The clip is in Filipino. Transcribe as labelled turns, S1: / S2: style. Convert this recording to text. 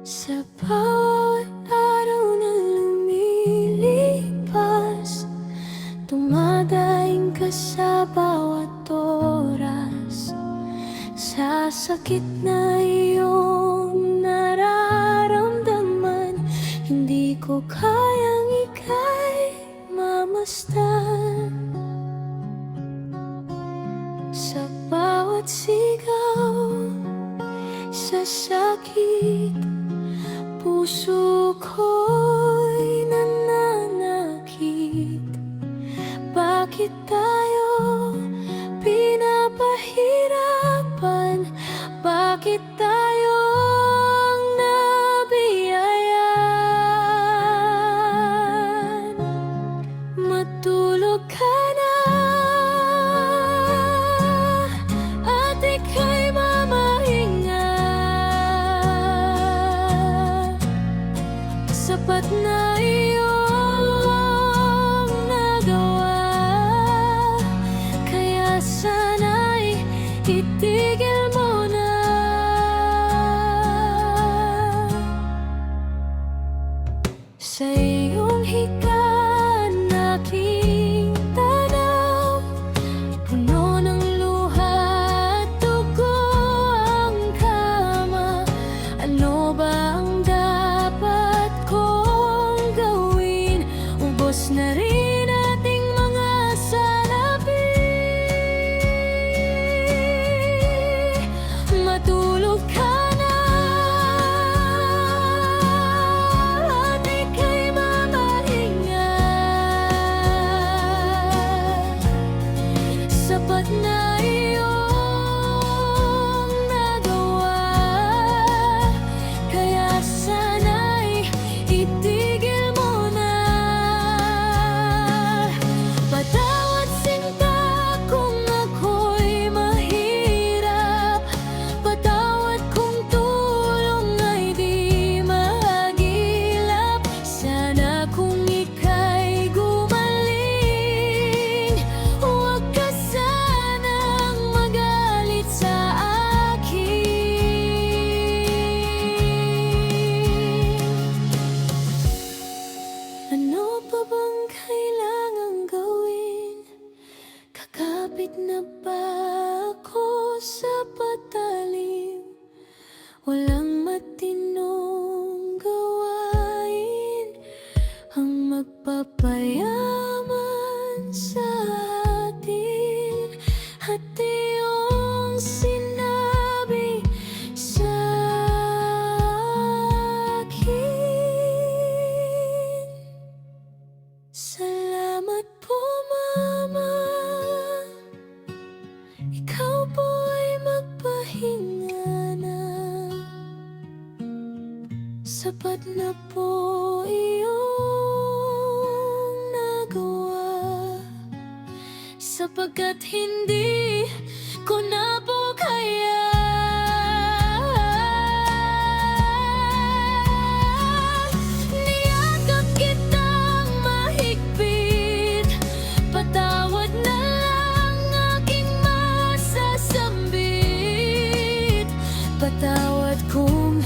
S1: Sa bawat araw na lumilipas, dumadaing ka sa bawat oras. Sa sakit na iyong nararamdaman, hindi ko kayang ika'y mamasdan. Sa bawat sigaw, sa sakit, puso ko'y nananakit. Bakit tayo pinapahirapan? Bakit tayo ang nabiyayan? Matulog ka na at ika'y mamahinga. Sapat na iyong nagawa, kaya sana'y itigil mo na. Sa iyong higaan aking tanaw, puno ng luha at dugo ang kama. Ano ba ang dapat kong gawin? Ubos na rin ating mga salapi. Matulog ka na at ika'y mamahinga. Sapat na iyong nagawa, kaya sana'y itigil mo na. Patawad sinta kung ako'y mahirap. Patawad kung tulong ay di mahagilap. Sana kung ika'y gumaling, huwag ka sanang magalit sa akin. Ano pa bang kailangang gawin? Kakapit na ba ako sa patalim? Walang matinong gawain ang magpapayaman sa atin. At iyong sinabi sa akin, salamat po, Mama. Ikaw po ay magpahinga na. Sapat na po iyong nagawa, sapagkat hindi ko na po kaya. Niyakap kitang mahigpit, patawad na lang aking masasambit. Patawad kung